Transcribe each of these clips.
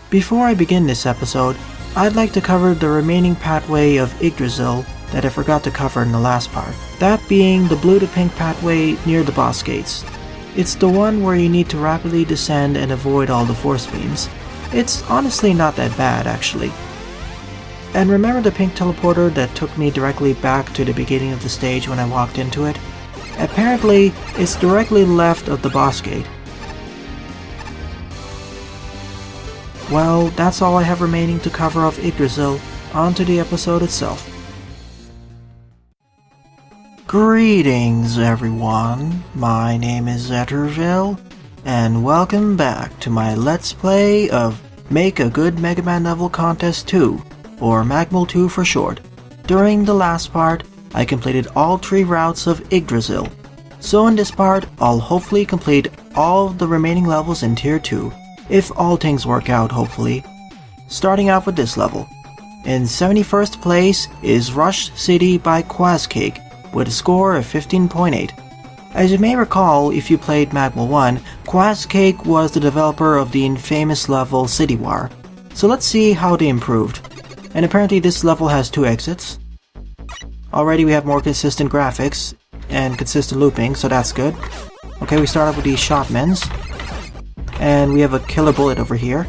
Before I begin this episode, I'd like to cover the remaining pathway of Yggdrasil that I forgot to cover in the last part. That being the blue to pink pathway near the boss gates. It's the one where you need to rapidly descend and avoid all the force beams. It's honestly not that bad, actually. And remember the pink teleporter that took me directly back to the beginning of the stage when I walked into it? Apparently, it's directly left of the boss gate. Well, that's all I have remaining to cover of Yggdrasil. On to the episode itself. Greetings everyone, my name is Zetterville, and welcome back to my Let's Play of Make a Good Mega Man Level Contest 2, or Magmal 2 for short. During the last part, I completed all 3 routes of Yggdrasil, so in this part, I'll hopefully complete all of the remaining levels in Tier 2, if all things work out hopefully. Starting out with this level. In 71st place is Rush City by Qazcake, with a score of 15.8. As you may recall if you played Magmal 1, Qazcake was the developer of the infamous level City War. So let's see how they improved. And apparently this level has 2 exits. Already we have more consistent graphics and consistent looping, so that's good. Okay, we start off with these shotmans. And we have a killer bullet over here.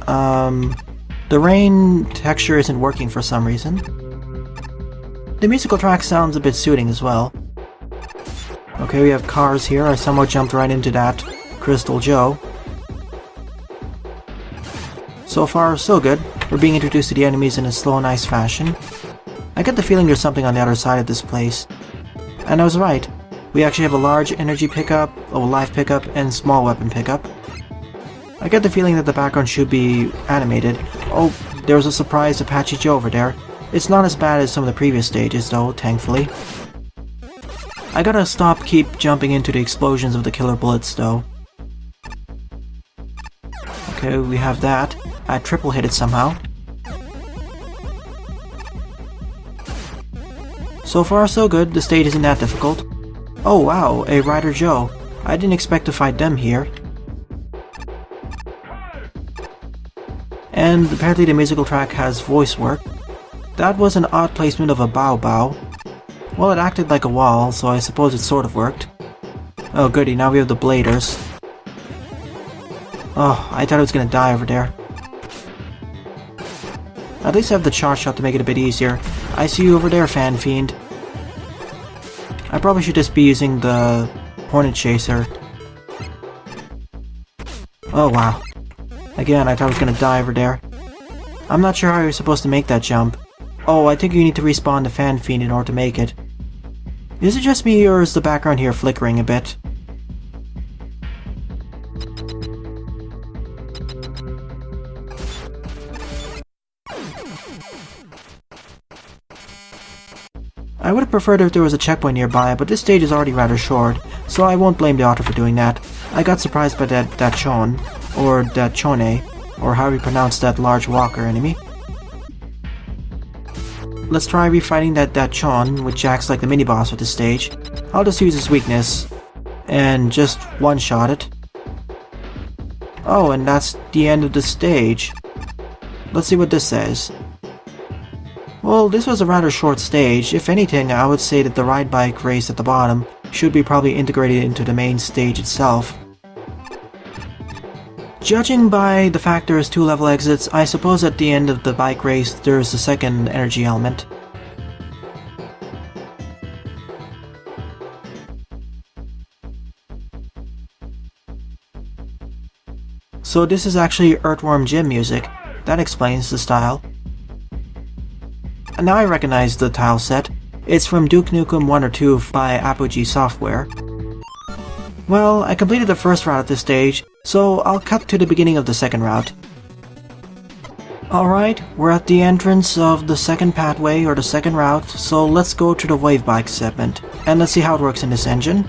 The rain texture isn't working for some reason. The musical track sounds a bit soothing as well. Okay, we have cars here. I somehow jumped right into that Crystal Joe. So far, so good. We're being introduced to the enemies in a slow, nice fashion. I get the feeling there's something on the other side of this place. And I was right. We actually have a large energy pickup, a life pickup, and small weapon pickup. I get the feeling that the background should be animated. Oh, there was a surprise Apache Joe over there. It's not as bad as some of the previous stages though, thankfully. I gotta keep jumping into the explosions of the killer bullets though. Okay, we have that. I triple hit it somehow. So far so good, the stage isn't that difficult. Oh wow, a Rider Joe. I didn't expect to fight them here. And apparently the musical track has voice work. That was an odd placement of a bow bow. Well, it acted like a wall, so I suppose it sort of worked. Oh goody, now we have the bladers. Oh, I thought I was gonna die over there. At least I have the charge shot to make it a bit easier. I see you over there, Fan Fiend. I probably should just be using the Hornet Chaser. Oh wow. Again, I thought I was gonna die over there. I'm not sure how you're supposed to make that jump. Oh, I think you need to respawn the Fan Fiend in order to make it. Is it just me or is the background here flickering a bit? I would have preferred if there was a checkpoint nearby, but this stage is already rather short, so I won't blame the author for doing that. I got surprised by that Chon, or that Chone, or how you pronounce that large walker enemy. Let's try refighting that Chon, which acts like the mini-boss of this stage. I'll just use his weakness, and just one-shot it. Oh, and that's the end of the stage. Let's see what this says. Well, this was a rather short stage. If anything, I would say that the ride bike race at the bottom should be probably integrated into the main stage itself. Judging by the fact there is 2 level exits, I suppose at the end of the bike race there is a second energy element. So this is actually Earthworm Jim music. That explains the style. And now I recognize the tile set. It's from Duke Nukem 1 or 2 by Apogee Software. Well, I completed the first route at this stage, so I'll cut to the beginning of the second route. Alright, we're at the entrance of the second pathway, or the second route, so let's go to the wave bike segment, and let's see how it works in this engine.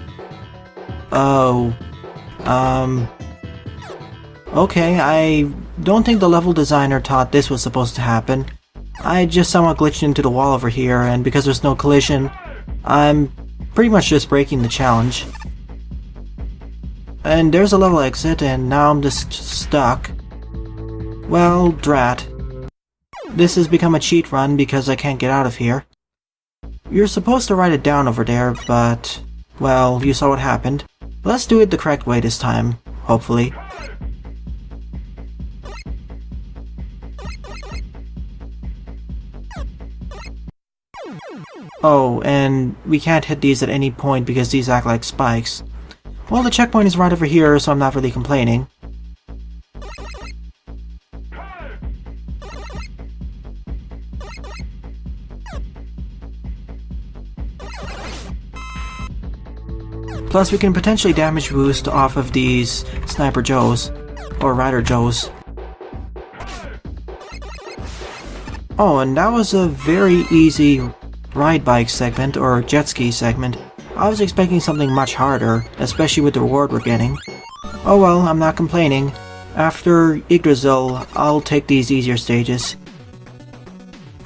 Okay, I don't think the level designer thought this was supposed to happen. I just somewhat glitched into the wall over here, and because there's no collision, I'm pretty much just breaking the challenge. And there's a level exit, and now I'm just stuck. Well, drat. This has become a cheat run because I can't get out of here. You're supposed to write it down over there, but... well, you saw what happened. Let's do it the correct way this time, hopefully. Oh, and we can't hit these at any point because these act like spikes. Well, the checkpoint is right over here, so I'm not really complaining. Plus, we can potentially damage boost off of these Sniper Joes, or Rider Joes. Oh, and that was a very easy ride bike segment, or jet ski segment. I was expecting something much harder, especially with the reward we're getting. Oh well, I'm not complaining. After Yggdrasil, I'll take these easier stages.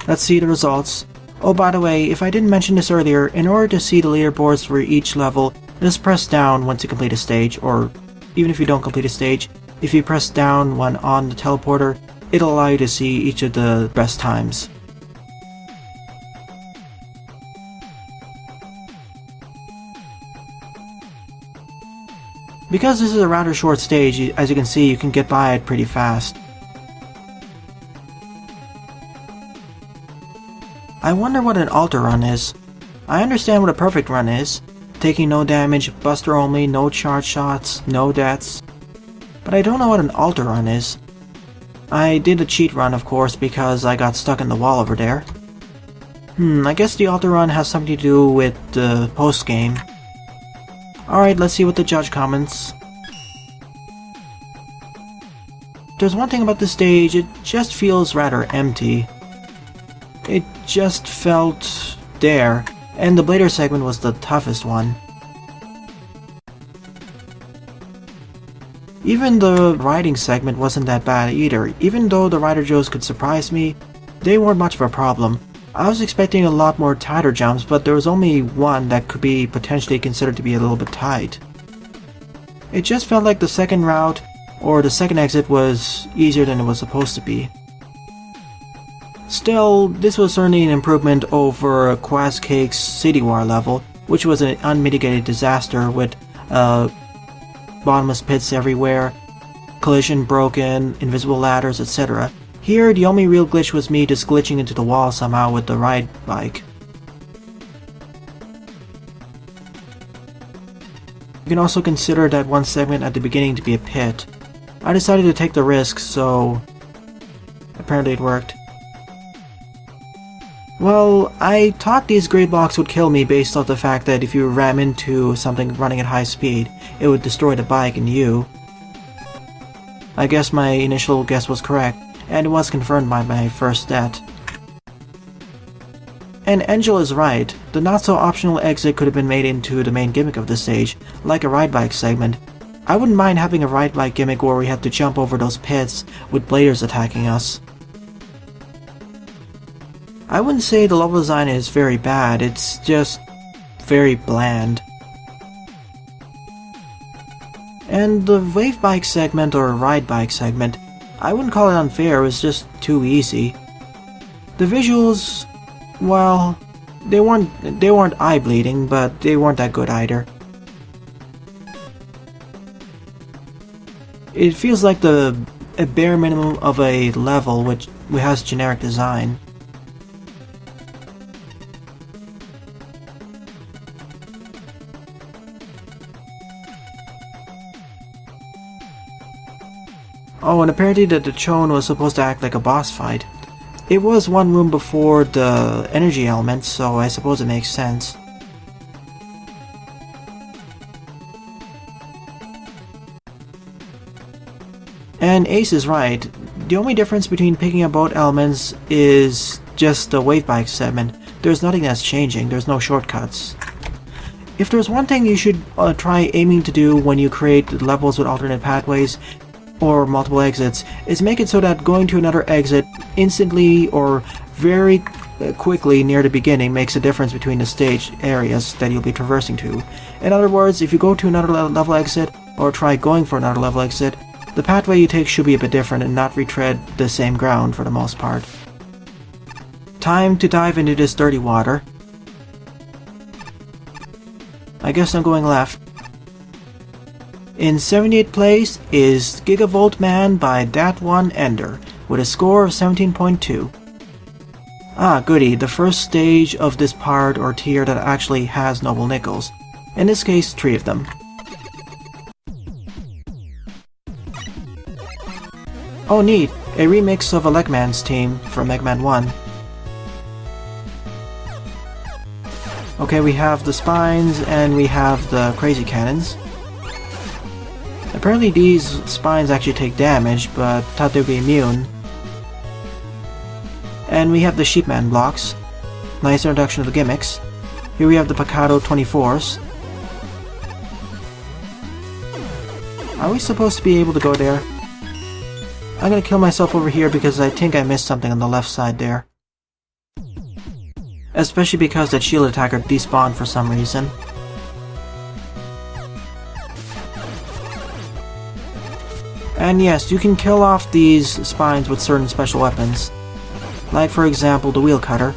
Let's see the results. Oh, by the way, if I didn't mention this earlier, in order to see the leaderboards for each level, just press down once you complete a stage, or even if you don't complete a stage, if you press down when on the teleporter, it'll allow you to see each of the best times. Because this is a rather short stage, as you can see, you can get by it pretty fast. I wonder what an altar run is. I understand what a perfect run is. Taking no damage, buster only, no charge shots, no deaths. But I don't know what an altar run is. I did a cheat run, of course, because I got stuck in the wall over there. I guess the altar run has something to do with the post-game. Alright, let's see what the judge comments. There's one thing about this stage, it just feels rather empty. It just felt there, and the Blader segment was the toughest one. Even the riding segment wasn't that bad either. Even though the Rider Joes could surprise me, they weren't much of a problem. I was expecting a lot more tighter jumps, but there was only one that could be potentially considered to be a little bit tight. It just felt like the second route, or the second exit, was easier than it was supposed to be. Still, this was certainly an improvement over Qazcake's City War level, which was an unmitigated disaster with bottomless pits everywhere, collision broken, invisible ladders, etc. Here, the only real glitch was me just glitching into the wall somehow with the ride bike. You can also consider that one segment at the beginning to be a pit. I decided to take the risk, so apparently it worked. Well, I thought these gray blocks would kill me based off the fact that if you ram into something running at high speed, it would destroy the bike and you. I guess my initial guess was correct, and it was confirmed by my first death. And Angel is right, the not-so-optional exit could have been made into the main gimmick of the stage, like a ride bike segment. I wouldn't mind having a ride bike gimmick where we had to jump over those pits with bladers attacking us. I wouldn't say the level design is very bad, it's just very bland. And the wave bike segment or ride bike segment, I wouldn't call it unfair, it was just too easy. The visuals, well, they weren't eye-bleeding, but they weren't that good either. It feels like a bare minimum of a level which has generic design. Oh, and apparently the Chone was supposed to act like a boss fight. It was one room before the energy element, so I suppose it makes sense. And Ace is right. The only difference between picking up both elements is just the wave bike segment. There's nothing that's changing, there's no shortcuts. If there's one thing you should try aiming to do when you create levels with alternate pathways, or multiple exits, is make it so that going to another exit instantly or very quickly near the beginning makes a difference between the stage areas that you'll be traversing to. In other words, if you go to another level exit, or try going for another level exit, the pathway you take should be a bit different and not retread the same ground for the most part. Time to dive into this dirty water. I guess I'm going left. In 78th place is Gigavolt Man by ThatOneEnder with a score of 17.2. Ah, goody, the first stage of this part or tier that actually has noble nickels. In this case, 3 of them. Oh neat, a remix of Elecman's team from Mega Man 1. Okay, we have the spines and we have the crazy cannons. Apparently these spines actually take damage, but thought they'd be immune. And we have the Sheepman blocks. Nice introduction of the gimmicks. Here we have the Picado 24s. Are we supposed to be able to go there? I'm gonna kill myself over here because I think I missed something on the left side there. Especially because that shield attacker despawned for some reason. And yes, you can kill off these spines with certain special weapons. Like for example the wheel cutter.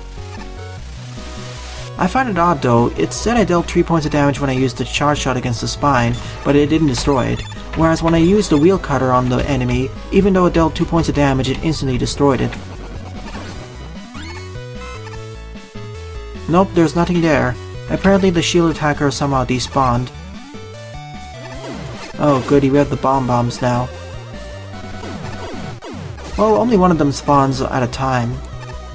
I find it odd though, it said I dealt 3 points of damage when I used the charge shot against the spine, but it didn't destroy it. Whereas when I used the wheel cutter on the enemy, even though it dealt 2 points of damage, it instantly destroyed it. Nope, there's nothing there. Apparently the shield attacker somehow despawned. Oh goody, we have the bombs now. Well, only one of them spawns at a time.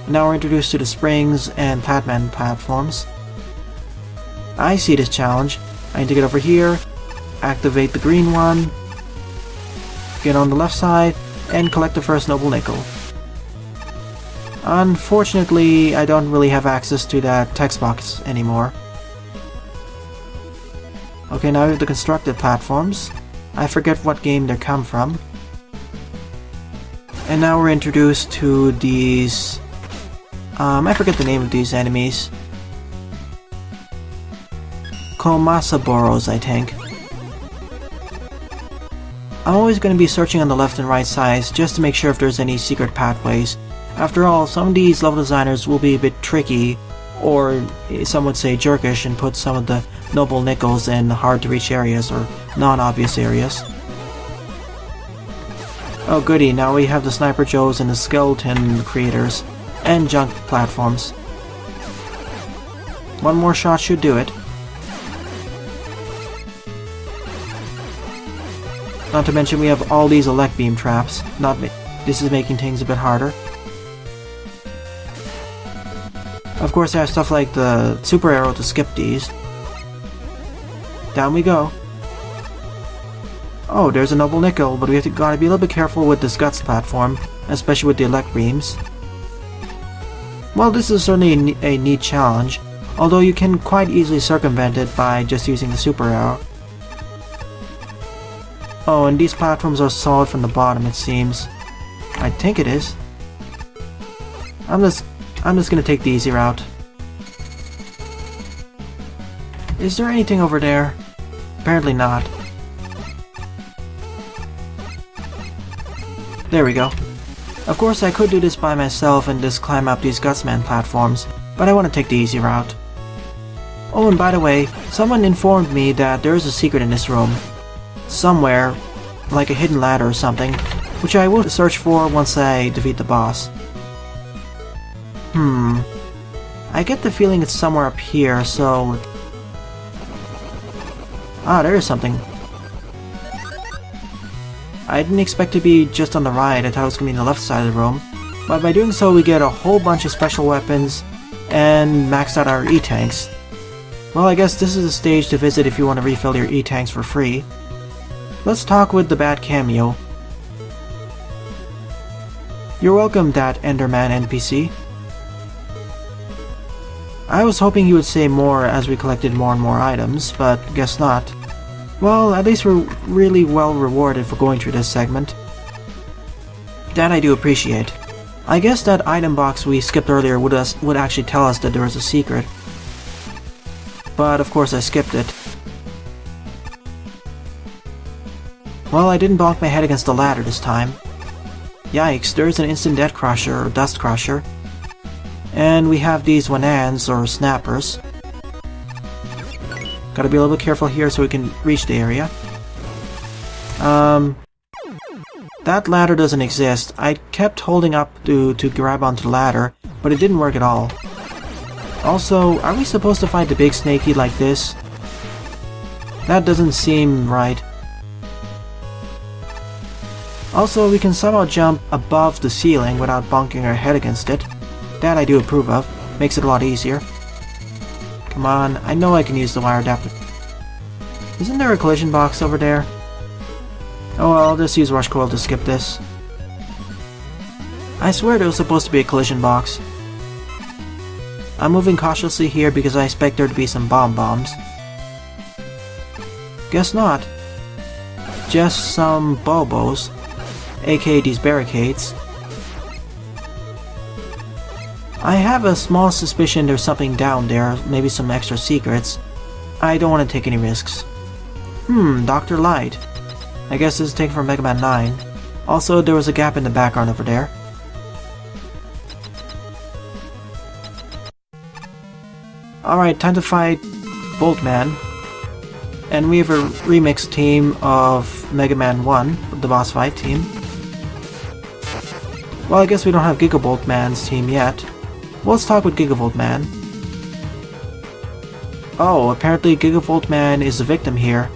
Now we're introduced to the springs and Platman platforms. I see this challenge. I need to get over here, activate the green one, get on the left side, and collect the first noble nickel. Unfortunately, I don't really have access to that text box anymore. Okay, now we have the constructed platforms. I forget what game they come from. And now we're introduced to these... I forget the name of these enemies. Komasaboros, I think. I'm always going to be searching on the left and right sides just to make sure if there's any secret pathways. After all, some of these level designers will be a bit tricky, or some would say jerkish, and put some of the noble nickels in hard to reach areas or non-obvious areas. Oh goody, now we have the Sniper Joes and the Skeleton creators, and junk platforms. One more shot should do it. Not to mention we have all these elect beam traps. This is making things a bit harder. Of course I have stuff like the super arrow to skip these. Down we go. Oh, there's a noble nickel, but we have gotta be a little bit careful with this guts platform, especially with the elect beams. Well, this is certainly a neat challenge, although you can quite easily circumvent it by just using the super arrow. Oh, and these platforms are solid from the bottom, it seems. I think it is. I'm just gonna take the easy route. Is there anything over there? Apparently not. There we go. Of course I could do this by myself and just climb up these Gutsman platforms, but I want to take the easy route. Oh, and by the way, someone informed me that there is a secret in this room. Somewhere, like a hidden ladder or something, which I will search for once I defeat the boss. I get the feeling it's somewhere up here, so... Ah, there is something. I didn't expect to be just on the right, I thought it was going to be on the left side of the room. But by doing so we get a whole bunch of special weapons and maxed out our E-tanks. Well, I guess this is a stage to visit if you want to refill your E-tanks for free. Let's talk with the Bad Cameo. You're welcome, ThatOneEnder NPC. I was hoping you would say more as we collected more and more items, but guess not. Well, at least we're really well rewarded for going through this segment. That I do appreciate. I guess that item box we skipped earlier would actually tell us that there was a secret. But of course I skipped it. Well, I didn't bonk my head against the ladder this time. Yikes, there's an instant death crusher or dust crusher. And we have these wanans or snappers. Gotta be a little bit careful here so we can reach the area. That ladder doesn't exist. I kept holding up to grab onto the ladder, but it didn't work at all. Also, are we supposed to fight the big snakey like this? That doesn't seem right. Also, we can somehow jump above the ceiling without bonking our head against it. That I do approve of. Makes it a lot easier. Come on, I know I can use the wire adapter. Isn't there a collision box over there? Oh well, I'll just use Rush Coil to skip this. I swear there was supposed to be a collision box. I'm moving cautiously here because I expect there to be some bombs. Guess not. Just some Bobos, aka these barricades. I have a small suspicion there's something down there, maybe some extra secrets. I don't want to take any risks. Dr. Light. I guess this is taken from Mega Man 9. Also, there was a gap in the background over there. Alright, time to fight Volt Man. And we have a remix team of Mega Man 1, the boss fight team. Well, I guess we don't have Gigavolt Man's team yet. Well, let's talk with Gigavolt Man. Oh, apparently Gigavolt Man is the victim here.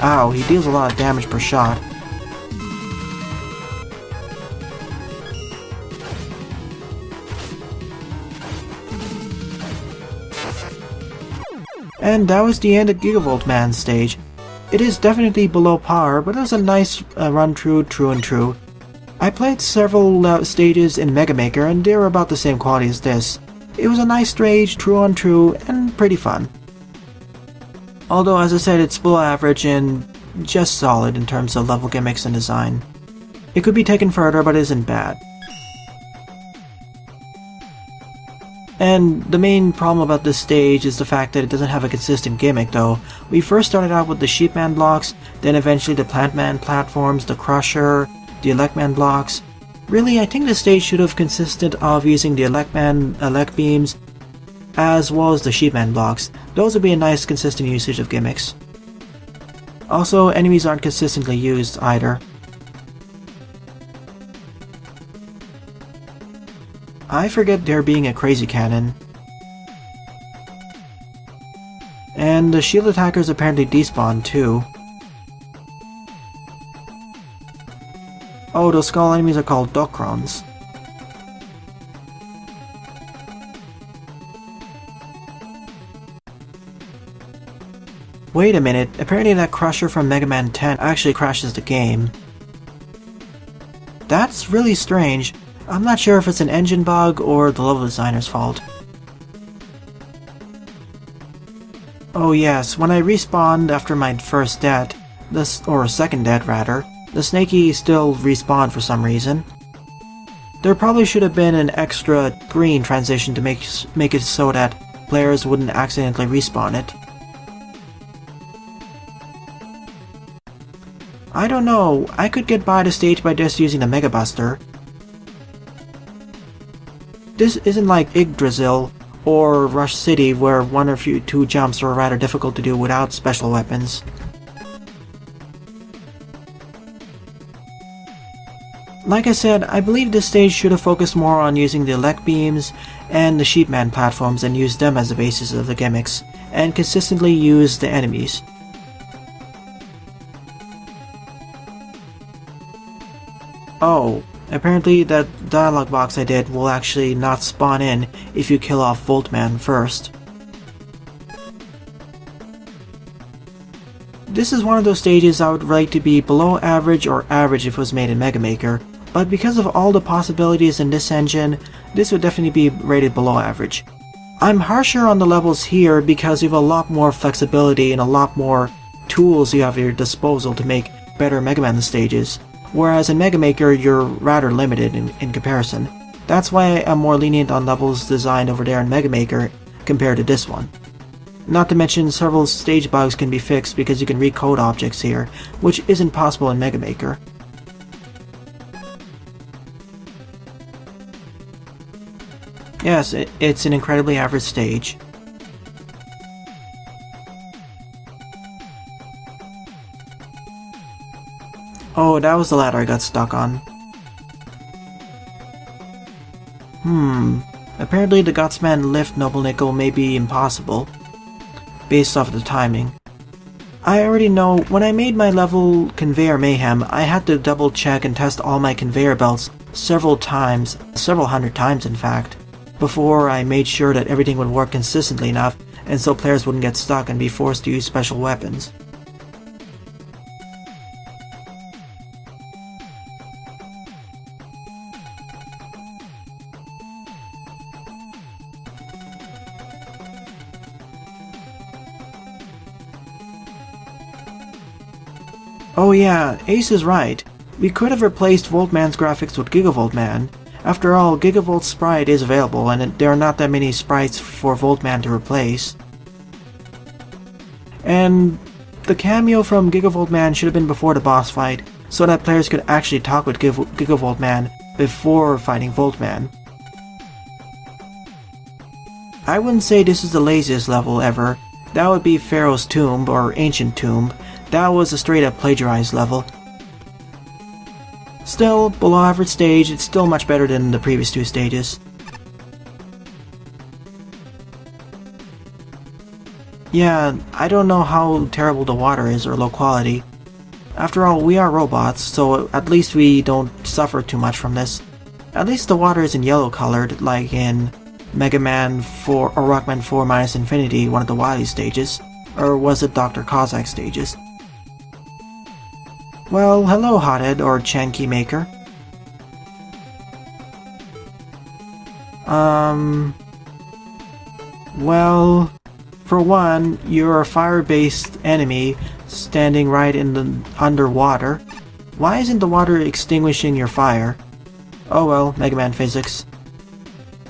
Ow, he deals a lot of damage per shot. And that was the end of Gigavolt Man's stage. It is definitely below par, but it was a nice run through, true and true. I played several stages in Mega Maker and they were about the same quality as this. It was a nice stage, true on true, and pretty fun. Although, as I said, it's below average and just solid in terms of level gimmicks and design. It could be taken further, but it isn't bad. And the main problem about this stage is the fact that it doesn't have a consistent gimmick though. We first started out with the Sheepman blocks, then eventually the Plantman platforms, the Crusher, the Electman blocks. Really, I think the stage should have consisted of using the Elect beams, as well as the Sheepman blocks. Those would be a nice consistent usage of gimmicks. Also, enemies aren't consistently used either. I forget there being a crazy cannon. And the shield attackers apparently despawn too. Oh, those skull enemies are called Dockrons. Wait a minute, apparently that Crusher from Mega Man 10 actually crashes the game. That's really strange. I'm not sure if it's an engine bug or the level designer's fault. Oh yes, when I respawned after my first death, or second death rather, the Snakey still respawned for some reason. There probably should have been an extra green transition to make it so that players wouldn't accidentally respawn it. I don't know, I could get by the stage by just using the Mega Buster. This isn't like Yggdrasil or Rush City where one or two jumps are rather difficult to do without special weapons. Like I said, I believe this stage should have focused more on using the Elect beams and the Sheepman platforms and used them as the basis of the gimmicks, and consistently used the enemies. Oh, apparently that dialogue box I did will actually not spawn in if you kill off Volt Man first. This is one of those stages I would rate to be below average or average if it was made in Mega Maker, but because of all the possibilities in this engine, this would definitely be rated below average. I'm harsher on the levels here because you have a lot more flexibility and a lot more tools you have at your disposal to make better Mega Man stages. Whereas in Mega Maker, you're rather limited in comparison. That's why I'm more lenient on levels designed over there in Mega Maker compared to this one. Not to mention several stage bugs can be fixed because you can recode objects here, which isn't possible in Mega Maker. Yes, it's an incredibly average stage. Oh, that was the ladder I got stuck on. Apparently the Gutsman lift Noble Nickel may be impossible, based off of the timing. I already know, when I made my level Conveyor Mayhem, I had to double check and test all my conveyor belts several times, several hundred times in fact, before I made sure that everything would work consistently enough and so players wouldn't get stuck and be forced to use special weapons. Oh yeah, Ace is right. We could have replaced Voltman's graphics with Gigavolt Man. After all, Gigavolt's sprite is available, and there are not that many sprites for Voltman to replace. And the cameo from Gigavolt Man should have been before the boss fight, so that players could actually talk with Gigavolt Man before fighting Voltman. I wouldn't say this is the laziest level ever. That would be Pharaoh's Tomb, or Ancient Tomb. That was a straight up plagiarized level. Still, below average stage, it's still much better than the previous two stages. Yeah, I don't know how terrible the water is or low quality. After all, we are robots, so at least we don't suffer too much from this. At least the water isn't yellow colored, like in Mega Man 4 or Rockman 4 Minus Infinity, one of the Wily stages. Or was it Dr. Qazcake stages? Well, hello Hothead or Chanky Maker. Well, for one, you're a fire-based enemy standing right in the underwater. Why isn't the water extinguishing your fire? Oh well, Mega Man physics.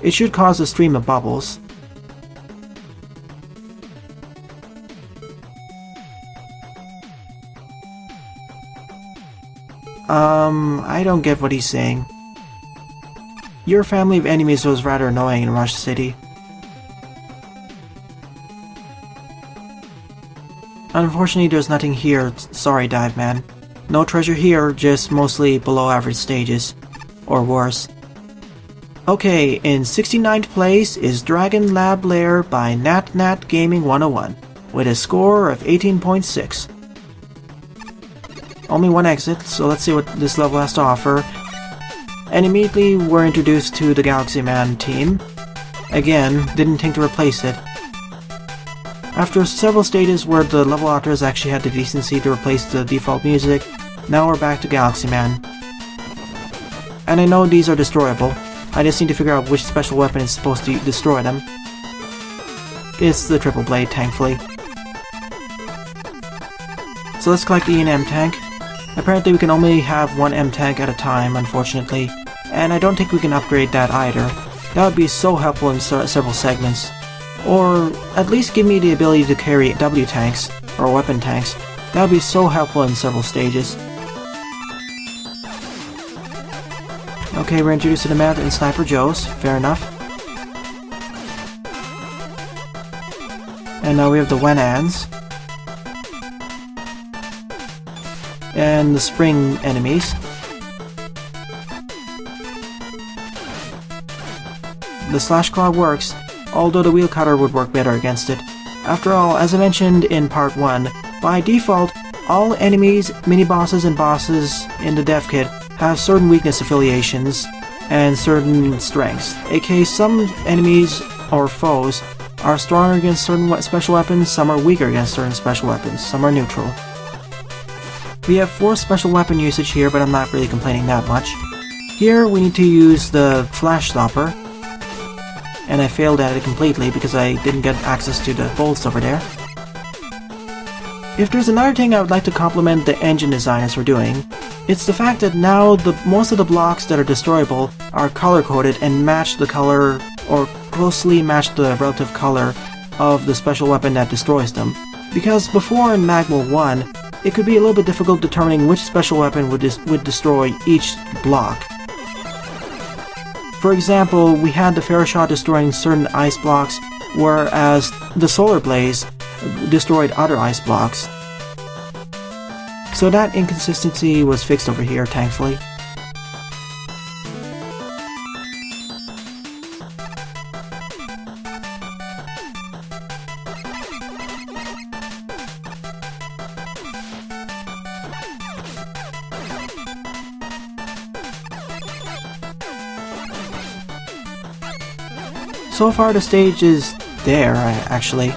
It should cause a stream of bubbles. I don't get what he's saying. Your family of enemies was rather annoying in Rush City. Unfortunately, there's nothing here. Sorry, Dive Man. No treasure here, just mostly below average stages. Or worse. Okay, in 69th place is Dragon Lab Lair by NatNat Gaming 101, with a score of 18.6. Only one exit, so let's see what this level has to offer. And immediately we're introduced to the Galaxy Man team. Again, didn't think to replace it. After several stages where the level authors actually had the decency to replace the default music, now we're back to Galaxy Man. And I know these are destroyable. I just need to figure out which special weapon is supposed to destroy them. It's the Triple Blade, thankfully. So let's collect the E&M tank. Apparently we can only have one M-tank at a time, unfortunately, and I don't think we can upgrade that either. That would be so helpful in several segments. Or at least give me the ability to carry W-tanks, or weapon tanks. That would be so helpful in several stages. Okay, we're introduced to the Mad and Sniper Joes, fair enough. And now we have the Wenans. And the spring enemies. The Slash Claw works, although the Wheel Cutter would work better against it. After all, as I mentioned in part 1, by default, all enemies, mini-bosses, and bosses in the dev kit have certain weakness affiliations and certain strengths, aka some enemies or foes are stronger against certain special weapons, some are weaker against certain special weapons, some are neutral. We have 4 special weapon usage here, but I'm not really complaining that much. Here we need to use the Flash Stopper, and I failed at it completely because I didn't get access to the bolts over there. If there's another thing I would like to compliment the engine designers for doing, it's the fact that now most of the blocks that are destroyable are color-coded and match the color, or closely match the relative color of the special weapon that destroys them. Because before in Magma 1, it could be a little bit difficult determining which special weapon would destroy each block. For example, we had the Fair Shot destroying certain ice blocks, whereas the Solar Blaze destroyed other ice blocks. So that inconsistency was fixed over here, thankfully. So far the stage is there, actually.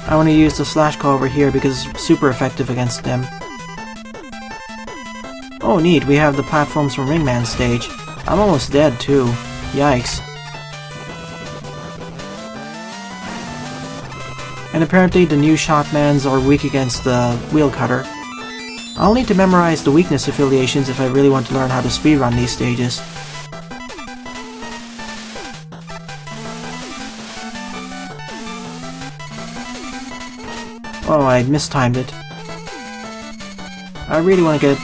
I want to use the slash call over here because it's super effective against them. Oh neat, we have the platforms from Ringman's stage. I'm almost dead too. Yikes. And apparently the new Shotmans are weak against the Wheel Cutter. I'll need to memorize the weakness affiliations if I really want to learn how to speedrun these stages. Oh, I mistimed it. I really want to get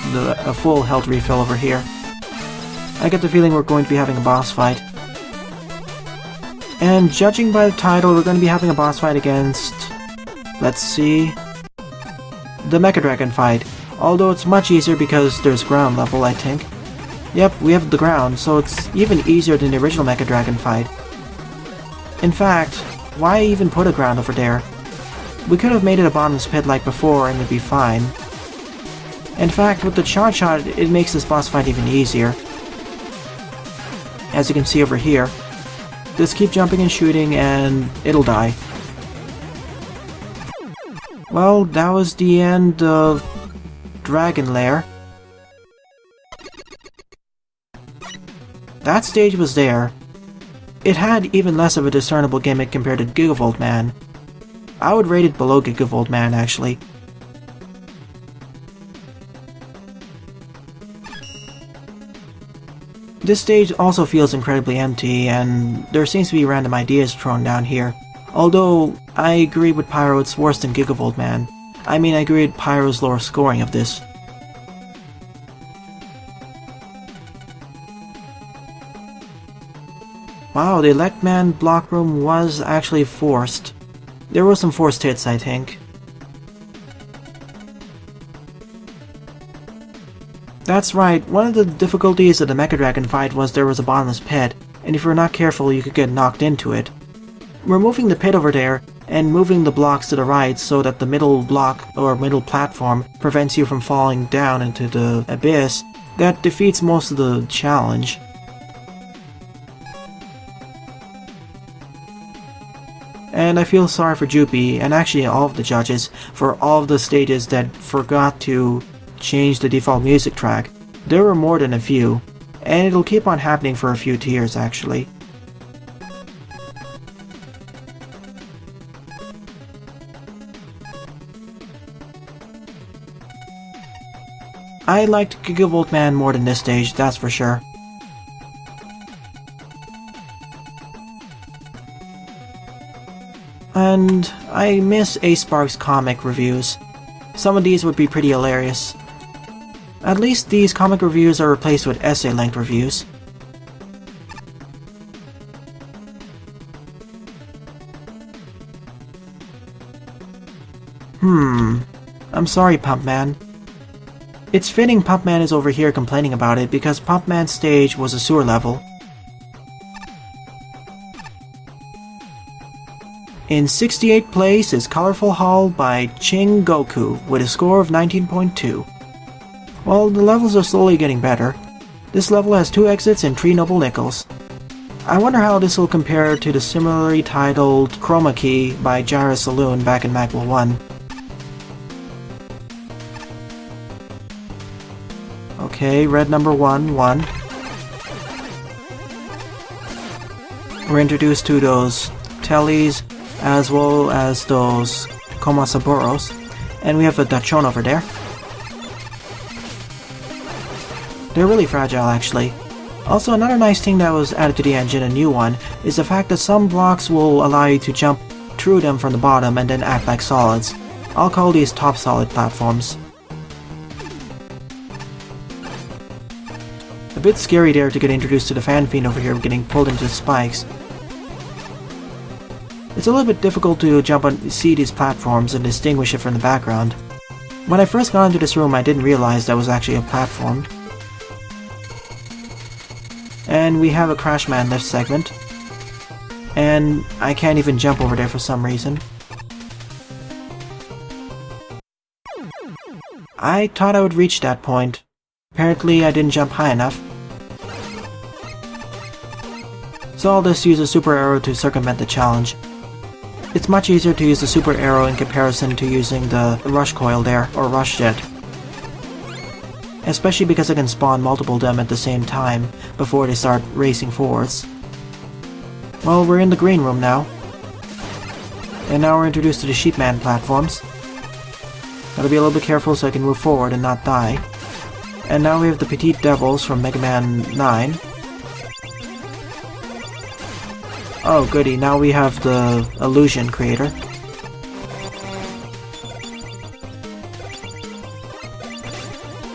a full health refill over here. I get the feeling we're going to be having a boss fight. And judging by the title, we're going to be having a boss fight against... let's see... the Mecha Dragon fight. Although it's much easier because there's ground level, I think. Yep, we have the ground, so it's even easier than the original Mecha Dragon fight. In fact, why even put a ground over there? We could have made it a bottomless pit like before and it'd be fine. In fact, with the charge shot, it makes this boss fight even easier. As you can see over here, just keep jumping and shooting and it'll die. Well, that was the end of Dragon Lair. That stage was there. It had even less of a discernible gimmick compared to Gigavolt Man. I would rate it below Gigavolt Man, actually. This stage also feels incredibly empty, and there seems to be random ideas thrown down here. Although, I agree with Pyro it's worse than Gigavolt Man. I mean, I agree with Pyro's lower scoring of this. Wow, the Elect Man block room was actually forced. There were some forced hits, I think. That's right, one of the difficulties of the Mecha Dragon fight was there was a bottomless pit, and if you were not careful you could get knocked into it. Removing the pit over there, and moving the blocks to the right so that the middle block or middle platform prevents you from falling down into the abyss, that defeats most of the challenge. And I feel sorry for Jupi, and actually all of the judges, for all of the stages that forgot to change the default music track. There were more than a few, and it'll keep on happening for a few tiers actually. I liked Gigavolt Man more than this stage, that's for sure. And I miss A-Spark's comic reviews. Some of these would be pretty hilarious. At least these comic reviews are replaced with essay-length reviews. I'm sorry, Pumpman. It's fitting Pumpman is over here complaining about it because Pumpman's stage was a sewer level. In 68th place is Colorful Hall by Chingoku with a score of 19.2. Well, the levels are slowly getting better. This level has 2 exits and 3 noble nickels. I wonder how this will compare to the similarly titled Chroma Key by Gyra Saloon back in Magma 1. Okay, red number 1, 1. We're introduced to those Tellies as well as those Komasaboros, and we have a Dachon over there. They're really fragile, actually. Also, another nice thing that was added to the engine, a new one, is the fact that some blocks will allow you to jump through them from the bottom and then act like solids. I'll call these top solid platforms. A bit scary there to get introduced to the fan fiend over here getting pulled into the spikes. It's a little bit difficult to jump and see these platforms and distinguish it from the background. When I first got into this room, I didn't realize that was actually a platform. And we have a Crash Man lift segment. And I can't even jump over there for some reason. I thought I would reach that point. Apparently I didn't jump high enough. So I'll just use a super arrow to circumvent the challenge. It's much easier to use the super arrow in comparison to using the rush coil there, or rush jet. Especially because I can spawn multiple of them at the same time before they start racing forwards. Well, we're in the green room now. And now we're introduced to the Sheepman platforms. Gotta be a little bit careful so I can move forward and not die. And now we have the Petite Devils from Mega Man 9. Oh goody, now we have the Illusion Creator.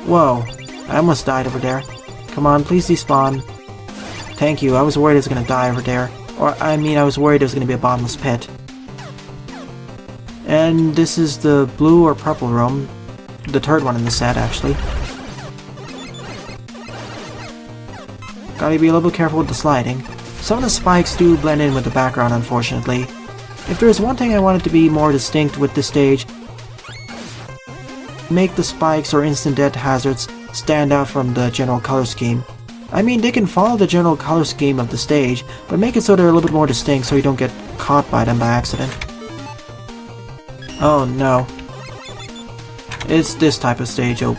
Whoa, I almost died over there. Come on, please despawn. Thank you, I was worried I was gonna die over there. Or, I mean, I was worried it was gonna be a bottomless pit. And this is the blue or purple room. The third one in the set, actually. Gotta be a little bit careful with the sliding. Some of the spikes do blend in with the background, unfortunately. If there is one thing I wanted to be more distinct with this stage, make the spikes or instant death hazards stand out from the general color scheme. I mean, they can follow the general color scheme of the stage, but make it so they're a little bit more distinct so you don't get caught by them by accident. Oh no. It's this type of stage, oh.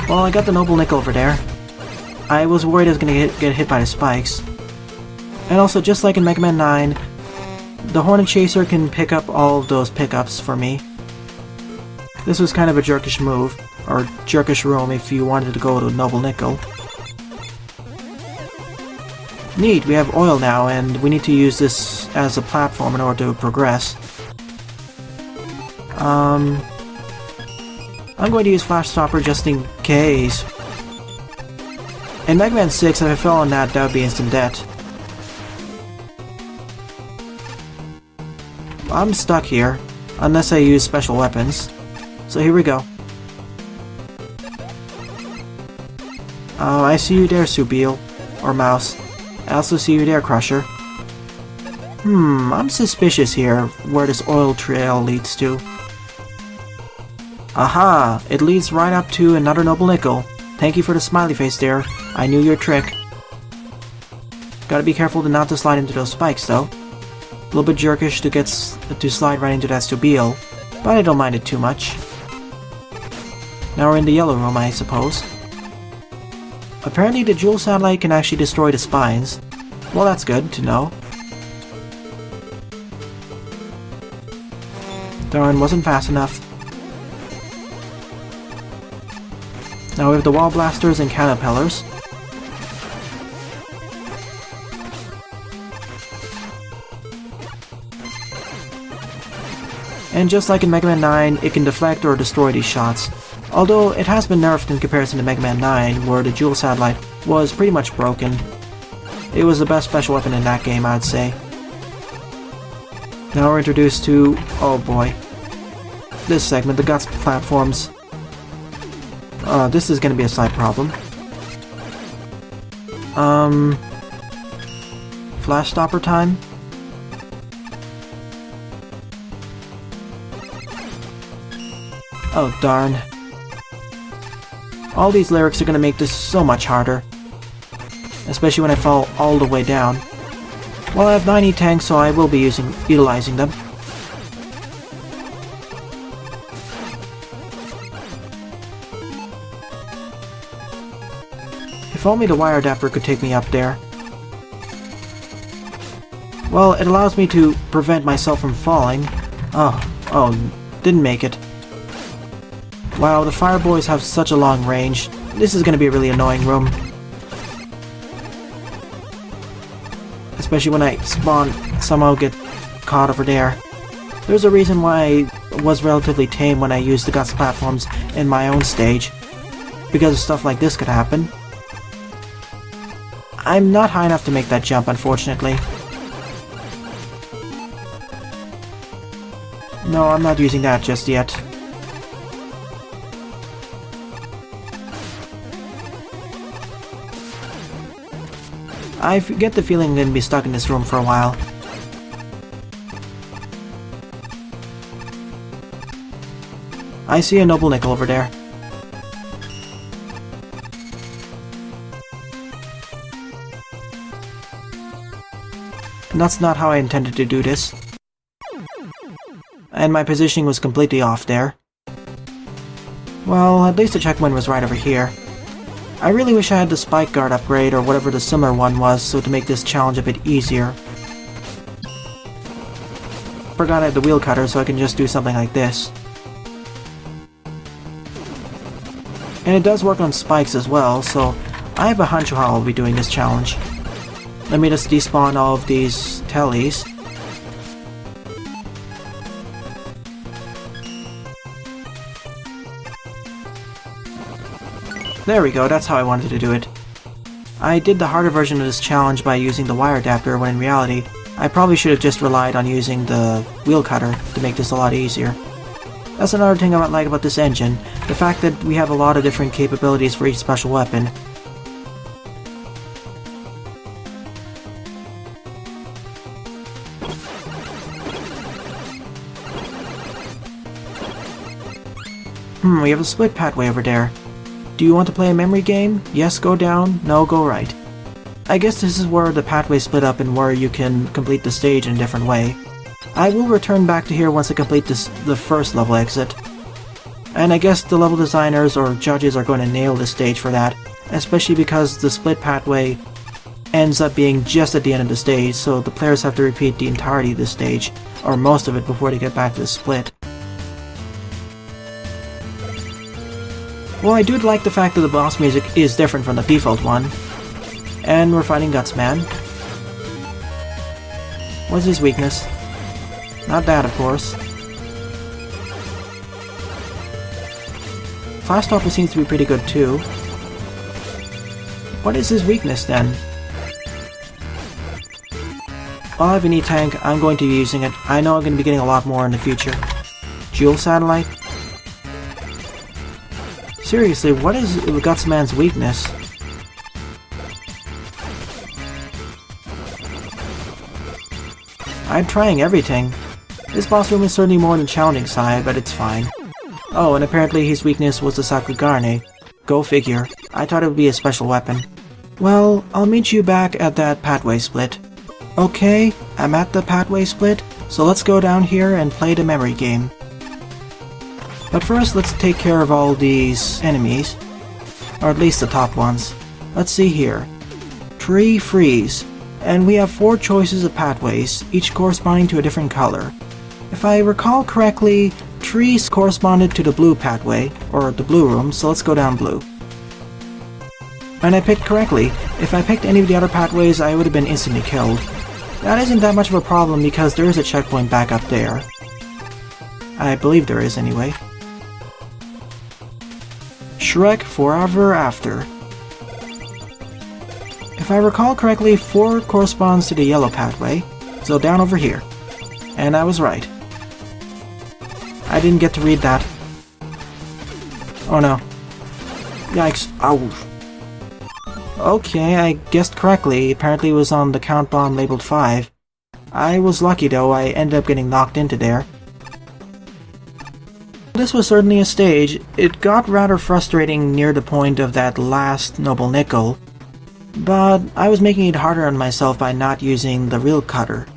Well, I got the Noble Nickel over there. I was worried I was gonna get hit by the spikes. And also, just like in Mega Man 9, the Hornet Chaser can pick up all of those pickups for me. This was kind of a jerkish move, or jerkish room if you wanted to go to Noble Nickel. Neat, we have oil now, and we need to use this as a platform in order to progress. I'm going to use Flash Stopper just in case. In Mega Man 6, if I fell on that, that would be instant death. I'm stuck here, unless I use special weapons. So here we go. I see you there, Subiel. Or Mouse. I also see you there, Crusher. I'm suspicious here, where this oil trail leads to. Aha! It leads right up to another Noble Nickel. Thank you for the smiley face there. I knew your trick. Gotta be careful to not to slide into those spikes, though. A little bit jerkish to slide right into that Subiel, but I don't mind it too much. Now we're in the yellow room, I suppose. Apparently the Jewel Satellite can actually destroy the spines. Well, that's good to know. Darn, wasn't fast enough. Now we have the Wall Blasters and Caterpillars. And just like in Mega Man 9, it can deflect or destroy these shots. Although it has been nerfed in comparison to Mega Man 9, where the Jewel Satellite was pretty much broken. It was the best special weapon in that game, I'd say. Now we're introduced to, oh boy, this segment, the Guts platforms. This is gonna be a side problem. Flash Stopper time? Oh darn. All these lyrics are gonna make this so much harder. Especially when I fall all the way down. Well, I have 90 tanks, so I will be utilizing them. If only the wire adapter could take me up there. Well, it allows me to prevent myself from falling. Oh, didn't make it. Wow, the fire boys have such a long range. This is gonna be a really annoying room. Especially when I spawn, somehow get caught over there. There's a reason why I was relatively tame when I used the Guts platforms in my own stage. Because stuff like this could happen. I'm not high enough to make that jump, unfortunately. No, I'm not using that just yet. I get the feeling I'm going to be stuck in this room for a while. I see a noble nickel over there. And that's not how I intended to do this. And my positioning was completely off there. Well, at least the checkpoint was right over here. I really wish I had the spike guard upgrade or whatever the similar one was, so to make this challenge a bit easier. Forgot I had the wheel cutter, so I can just do something like this. And it does work on spikes as well, so I have a hunch how I'll be doing this challenge. Let me just despawn all of these tellies. There we go, that's how I wanted to do it. I did the harder version of this challenge by using the wire adapter, when in reality, I probably should have just relied on using the wheel cutter to make this a lot easier. That's another thing I like about this engine, the fact that we have a lot of different capabilities for each special weapon. We have a split pathway over there. Do you want to play a memory game? Yes, go down. No, go right. I guess this is where the pathways split up and where you can complete the stage in a different way. I will return back to here once I complete the first level exit. And I guess the level designers or judges are going to nail the stage for that, especially because the split pathway ends up being just at the end of the stage, so the players have to repeat the entirety of the stage, or most of it, before they get back to the split. Well, I do like the fact that the boss music is different from the default one. And we're fighting Guts Man. What's his weakness? Not that, of course. Fast Stopper seems to be pretty good too. What is his weakness then? Well, I have an E-Tank, I'm going to be using it. I know I'm going to be getting a lot more in the future. Jewel Satellite? Seriously, what is Guts Man's weakness? I'm trying everything. This boss room is certainly more on the challenging side, but it's fine. Oh, and apparently his weakness was the Sakugarne. Go figure. I thought it would be a special weapon. Well, I'll meet you back at that pathway split. Okay, I'm at the pathway split, so let's go down here and play the memory game. But first, let's take care of all these enemies. Or at least the top ones. Let's see here. Tree Freeze. And we have 4 choices of pathways, each corresponding to a different color. If I recall correctly, trees corresponded to the blue pathway, or the blue room, so let's go down blue. And I picked correctly. If I picked any of the other pathways, I would have been instantly killed. That isn't that much of a problem because there is a checkpoint back up there. I believe there is anyway. Shrek Forever After. If I recall correctly, 4 corresponds to the yellow pathway, so down over here. And I was right. I didn't get to read that. Oh no. Yikes. Ow. Okay, I guessed correctly. Apparently it was on the count bomb labeled 5. I was lucky though, I ended up getting knocked into there. This was certainly a stage. It got rather frustrating near the point of that last Noble Nickel, but I was making it harder on myself by not using the wheel cutter.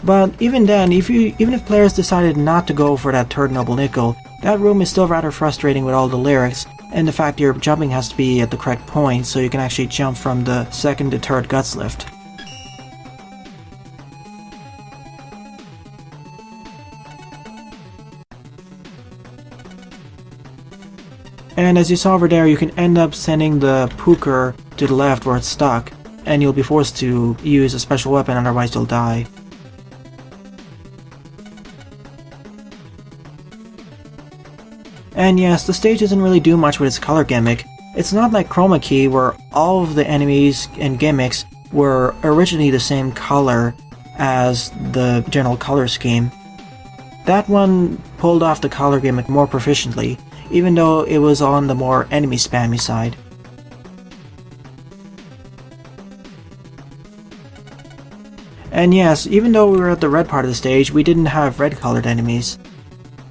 But even then, even if players decided not to go for that third Noble Nickel, that room is still rather frustrating with all the lyrics, and the fact your jumping has to be at the correct point so you can actually jump from the second to third Guts lift. And as you saw over there, you can end up sending the Pooker to the left where it's stuck, and you'll be forced to use a special weapon, otherwise you'll die. And yes, the stage doesn't really do much with its color gimmick. It's not like Chroma Key, where all of the enemies and gimmicks were originally the same color as the general color scheme. That one pulled off the color gimmick more proficiently, even though it was on the more enemy spammy side. And yes, even though we were at the red part of the stage, we didn't have red colored enemies.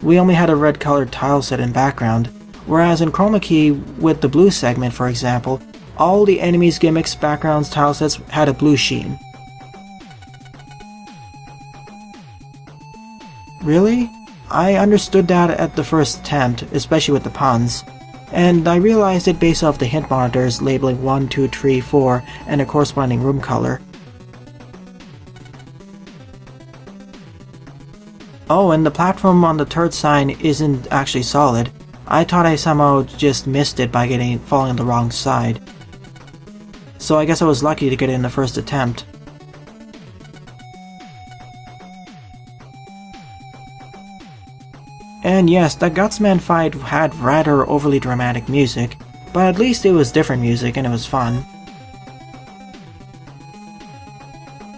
We only had a red colored tile set in background, whereas in Chroma Key, with the blue segment for example, all the enemies, gimmicks, backgrounds, tile sets had a blue sheen. Really? I understood that at the first attempt, especially with the puns, and I realized it based off the hint monitors labeling 1, 2, 3, 4 and a corresponding room color. Oh, and the platform on the third sign isn't actually solid. I thought I somehow just missed it by falling on the wrong side. So I guess I was lucky to get it in the first attempt. And yes, that Gutsman fight had rather overly dramatic music, but at least it was different music and it was fun.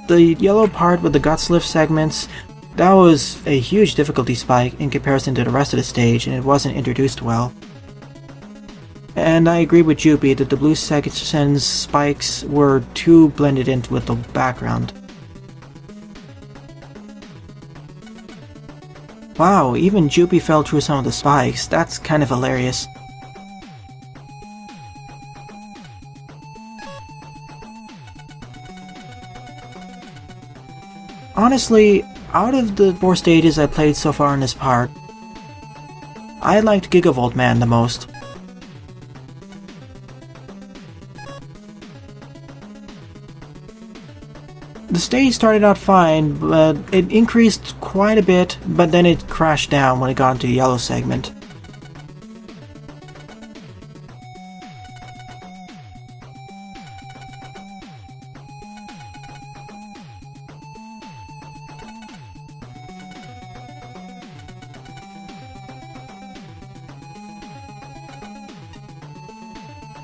The yellow part with the Gutslift segments, that was a huge difficulty spike in comparison to the rest of the stage, and it wasn't introduced well. And I agree with Jupy that the blue section's spikes were too blended into with the background. Wow, even Jupy fell through some of the spikes. That's kind of hilarious. Honestly, out of the 4 stages I played so far in this part, I liked Gigavolt Man the most. The stage started out fine, but it increased quite a bit, but then it crashed down when it got into the yellow segment.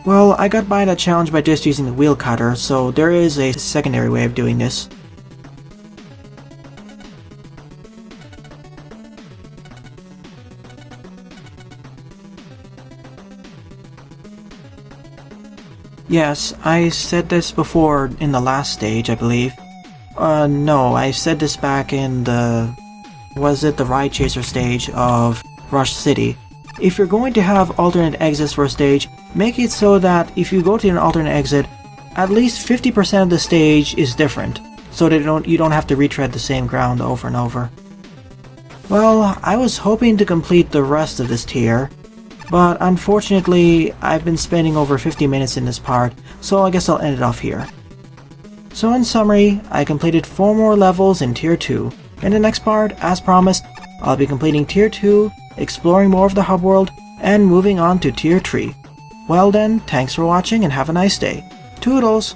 Well, I got by that challenge by just using the wheel cutter, so there is a secondary way of doing this. Yes, I said this before in the last stage, I believe. No, I said this back in the... was it the Ride Chaser stage of Rush City? If you're going to have alternate exits for a stage, make it so that if you go to an alternate exit, at least 50% of the stage is different, so that you don't have to retread the same ground over and over. Well, I was hoping to complete the rest of this tier, but unfortunately I've been spending over 50 minutes in this part, so I guess I'll end it off here. So in summary, I completed 4 more levels in Tier 2. In the next part, as promised, I'll be completing Tier 2, exploring more of the hub world, and moving on to Tier 3. Well then, thanks for watching and have a nice day. Toodles!